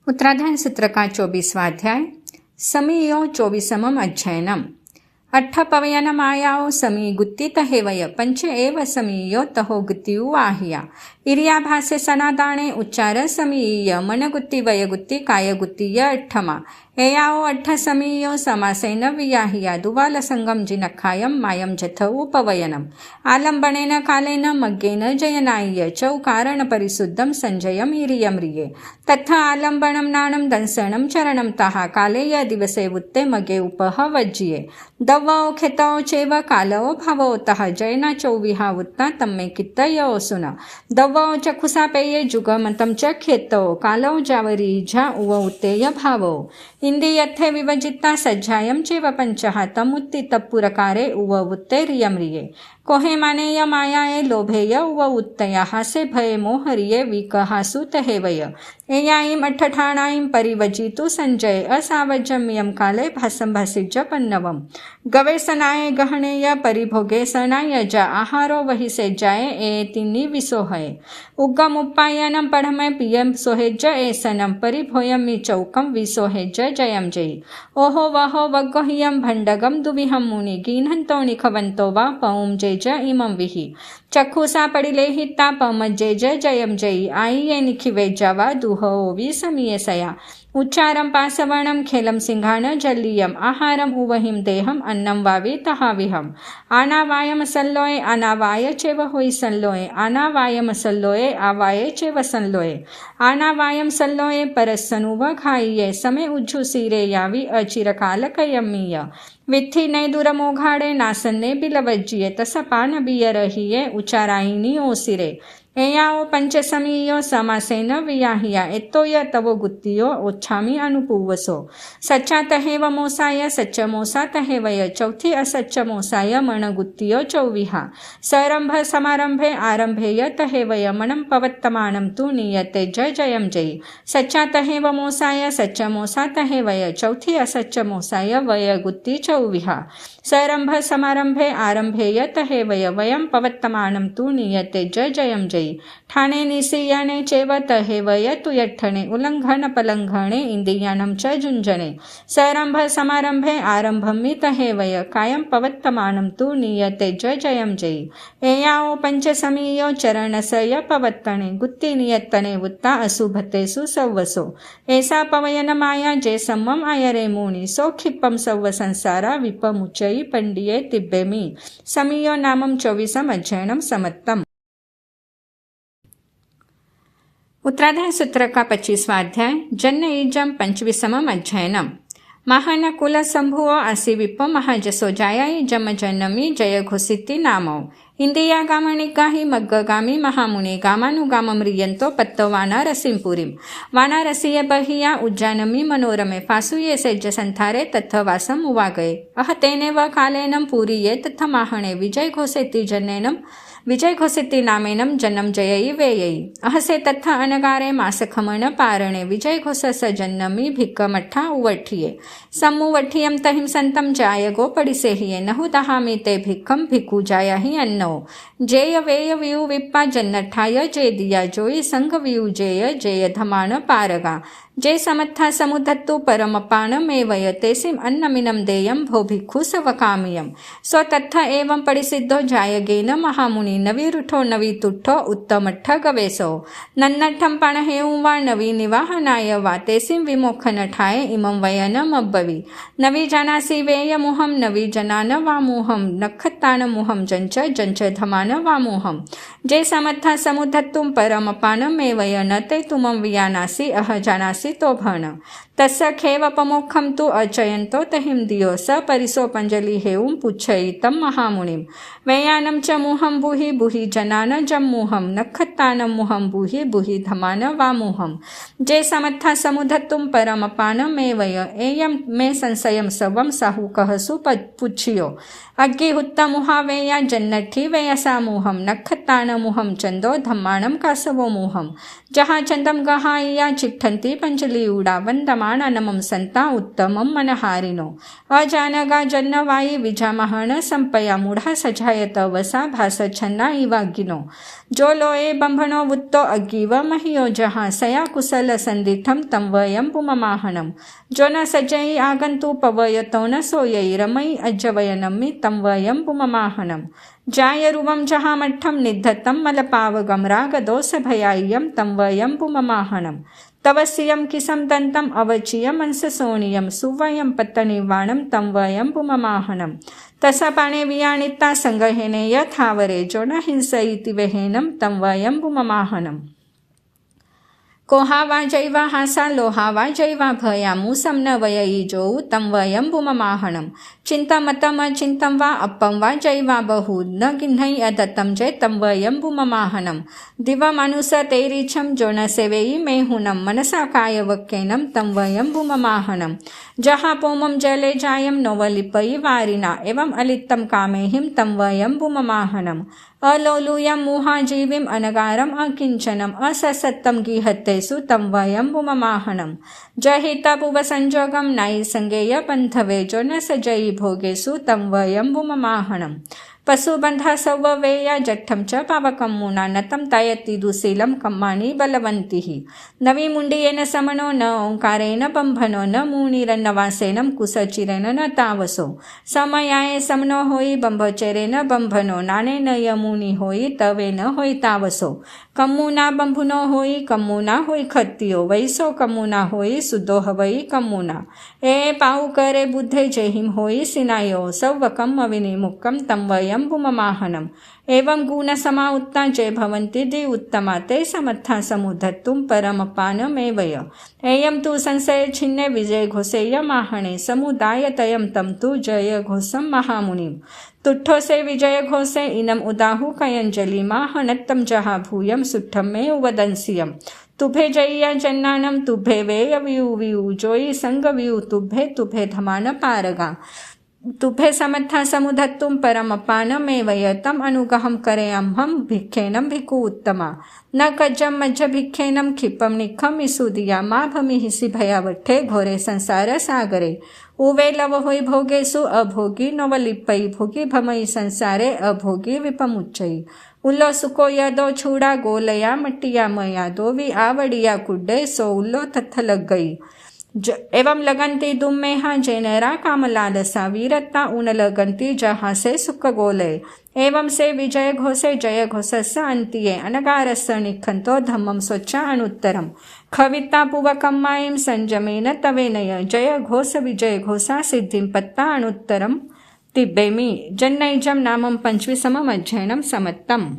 उत्तराधाय सूत्र का 24वां अध्याय समीयो 24मम् अध्ययनम् अट्ठपवयनमायाओ समी गुत्ति तहेवय पंच एव समीयो तहो गुत्तियु आहिया इरियाभासे सनादाणे उच्चार समीय मनगुत्ति वयगुत्ति कायगुत्तिय अट्ठमा एयाओ अट्ठ समीयो समासेन वियाहिया दुवाल संगम जिनखायम मायम जथ उपवयनम आलंबनेन कालेन मग्गेन जयनाय्य चौ कारण परिशुद्धम संजयम इरियम रिये तथा आलंबनम नाणम दंसनम चरणम ताहा काले य दिवसे वुत्ते मगे उपह वज्जिये दव्वओ खेतओ चेव कालओ भावओ तः जयना चौविहा वुत्ता तम्मे कित्तयो सुना दव्वओ चक्षुषा पेये जुगमतम च खेतओ कालओ जावरी झा उव उत्तेय भावो इंदी यथे विभजिता सज्जायम चेव पंचहा तमुत्ति तपुरकारे उव उत्ते रियम रिये कोहे मानेय मायाए लोभेय उव उत्तया हासे भये मोहरिये विकहासु तहेवय एयाईम अट्ठठाणाईम परिवजितु संजय असावज्यमियम काले भासं भासिज पन्नवम गवेसनाये गहनेय परिभोगे सनाय जा आहारो वही से जाए एतिनी विसोहये उग्गम उपायनम पढ़मय पियम सोहेज एसनम परिभोयमि चौकम विसोहेज जयम जयी ओहो वहो वग्गोहियम भंडगम दुविहम मुनि गीन्हंतो निखवंतो वा पौम जय ज इमं विहि चक्षुषा पडिलेहिता पमज्जेज जयम जयी आय्ये निखिवेजावा दुहो विसमीयसया उच्चारम पासवर्णम खेलम सिंहान जल्लियम आहारम उवहिम देहम अन्नम वावी तहाविहम आनावायम सल्लोए आनावाय चेव होई सल्लोए आनावायम सल्लोए आवाये चेव सल्लोए आनावायम सल्लोए परस्सनुव खाइये समे उज्जु सीरे यावी अचिरकाल कयमीय विथि ने दूरमोघाड़े नासन्ने बिलवज्जिये तसपान बियरहिये उच्चारायिनी ओसिरे एयाओ पंचसमीयो समासेन वियाहिया एत्तोय तवो गुत्तियो ओच्छामी अनुपूवसो सच्चा तहेव मोसाय सच्च मोसा तहेवय चौथी असच्च मोसाय मणगुत्तियो चौविहा सरंभ समारंभे आरंभेय तहेवय मणं पवत्तमानं तु नीयते जय जयम जयी सच्चा तहेव मोसाय सच्च मोसा तहेवय चौथी असच्च मोसाय वय गुत्ति चौविहा सरंभ समारंभे आरंभेय तहेवय वयं पवत्तमानं तु नीयते जय जयम जयी ठाणे निसीयने चेव तहेवय तु यठ्ठणे उल्लंघन पलंघणे इंद्रियाणं च जुञ्जने सरंभ समारंभे आरंभमि तहेवय कायं पवत्तमानं तु नीयते जय जयम जयी एयाओ पंचसमीयो चरणसय पवत्तणे गुत्ति नियत्तने वुत्ता असुभतेषु सव्वसो ऐसा पवयन माया जे सम्मम आयरे मुनि सो क्षिप्पम सव्व संसारा विपमुच्चयी पंडिये तिब्बेमि समीयो नामम 24 अध्ययनम समत्तम। उत्तराधाय सूत्र का 25वां अध्याय जन्म ईजम 25मम् अध्ययनम् महान कुल संभुओ आसि विप्पो महाजसो जायाई जम जनमी जय घोषिति नामो इंदिया गामणिगाहि मग्गगामी महामुनि गामानुगाम म्रियंतो पत्तो वानारसिंपुरीम वानारसीय बहिया उज्जानमी मनोरमे फासुये सेज संथारे तथ वासम उवागये अह तेने व कालेनम पूरिये तथ माहणे विजय घोषेति जनेनम विजय घोषिति नामेनम जन्म जयई वेयई अहसे तथा अनगारे मासखमन पारणे विजय घोषस जन्नमी भिक्कमठा उवठिये समुवठियम तहिम संतम जाय गो पडिसेहिये नहु दहामि ते भिक्खम भिक्खु जायाहि अन्नो जेय वेय वियु विप्पा जन्नठाय जे दिया जोई संग वियु जेय धमान पारगा जे समत्था समुधत्तु परमपानमेवय तेसिम अन्नमिनं देयं भो भिक्खु सवकामियं सो तथा एवं परिसिद्धो जायगेन महामुनि नवीरुठो नवीतुठ्ठो उत्तमट्ठ गवेसो नन्नट्ठं पणहेउं वा नवी निवाहनाय वा तेसिं विमोखनठाय इमं वयनमब्बवि नवी जानासि वेयमुहं नवी जनान वामुहं नखत्तानमुहं जंच धमान वामुहं जे समत्था समुधत्तुं परमपानमेवय न ते तुमं वियानासि अह जानासि तो भण तस्य खेवपमोक्षं तु अचयन्तो तहिं दियो स परिसो पंजलि हेउं पुच्छयितं महामुनिं वेयानं च मुहं बुहि बुहि जनान जम्मुहं नखत्तानं मुहं बुहि बुहि धमान वामुहं जे समत्था समुधत्तुं परमपानमेवय एयं मे संशयं सवं साहुकहसु पुच्छियो अग्गिहुत्तमुहा वेया जन्नठी वेयसा मुहं नखत्तानमुहं चंदो धम्माणं कासवो मुहं जहाँ चंदम गहाइया चिट्ठन्ति पंजलि उड़ा वंदमाननमं संता उत्तमं मनहारिनो अजानगा जन्नवायि विजामहन संपया मूढ़ा सजायत वसा भास छन्ना इवागिनो जो लोए बंभनो वुत्तो अग्गीव महियो जहा सया कुशल संदिठम तम वयम पुममाहनम जो न सजई आगंतु पवयतो न सोयई रमई अज्जवयनमि तम वयम पुममाहनम जायरुवम जहामठ्ठम निद्धतम मलपावगम रागदोष भयाय्यम तम वयम पुममाहनम तवस्यम किसम दंतम अवचियम अंससोनियम सुवयम पत्तनिवाणम तम वयम पुममाहनम तसपाणे वियाणिता संगहेने यथावरे जो न हिंसयिति वेहेनम तम वयम पुममाहनम कोहावा जैवा हासा लोहावा जैवा भया मूसम न वयई जोऊ तम वयम पुममाहनम चिंतमतम चिंतम वा अपम वा जैवा बहु न गिन्हई अदत्तम जय तम वयम पुममाहनम दिवम अनुस तेरीछम जो न सेवेई मेहुनम मनसा काय वक्केनम तम वयम पुममाहनम जहा पोमम जले जायम नोवलिपई वारिना एवं अलित्तम कामेहिम तम वयम पुममाहनम अलोलूयम मुहाजीविम अनगारम अकिंचनम अससत्तम गीहतेसु तम वयम पुममाहनम जहिता पुव संजोगम नाई संगेय पंथवे जो न सजई भोगेसु तम वयम पुममाहनम पशुबंधा सव्वेया जट्ठम च पावकम मुना नतम तायति दुशीलम कम्मानी बलवंती नवी मुंडियेन समनो न ओंकारेण बंभनो न मुनिरन्नवासेनम कुसचिरेन न तावसो समयाये समनो होई बंभचरेन बंभनो नाने न यमुनि होई तवे न होई तावसो कम्मुना बंभुनो होई कम्मुना होई खत्तियो वैसो कम्मुना होई सुदो हवई कम्मुना ए पाउ करे बुद्धे जेहिम होई सिनायो सव्वकम अविनिमुक्कम तम वयम पुममाहनम एवं गुण समाउत्ता जय भवन्ति दि उत्तमा ते समत्था समुधत्तुम परमपानमेवय एयम तु संशय छिन्ने विजय घोषेय माहणे समुदायतयम तम तु जय घोषम महामुनिम तुठ्ठो से विजय घोषे इनम उदाहु कयंजलि माहनत्तम जहा भूयम सुठ्ठम में वदंसियम तुभे जय्या जन्नानम तुभे वेय व्यू व्यू जोई संग व्यू तुभे तुभे धमान पारगा तुभे समत्था समुधत्तुम परमपानमेवय तम अनुगहम करेयम भिक्षेनम भिक्खु उत्तमा न कज्जम मज्ज भिक्षेनम क्षिपम निखम इसुदिया मा भमिहिसि भयावठे घोरे संसार सागरे उवे लव होई भोगेसु अभोगी नवलिपई भोगी भमई संसारे अभोगी विपमुच्चई उल्लो सुको यदो छूड़ा गोलया मटिया मया दोवी आवड़िया कुड्डे सो उल्लो तथ लग गई एवं लगंती दुम्मेहा जेनरा कामलालसा वीरता उन लगंती जहाँ से सुख गोले एवं से विजय घोषे जय घोषस् अंतिये अनगारस् निखंतो धम्मम स्वच्छा अनुत्तरम खविता पुवकम्मायं संजमेन तवेनय जय घोष विजय घोषा सिद्धिं पत्ता अनुत्तरम तिब्बेमि जन्नैजं नामं 25 अध्ययनं समत्तम्।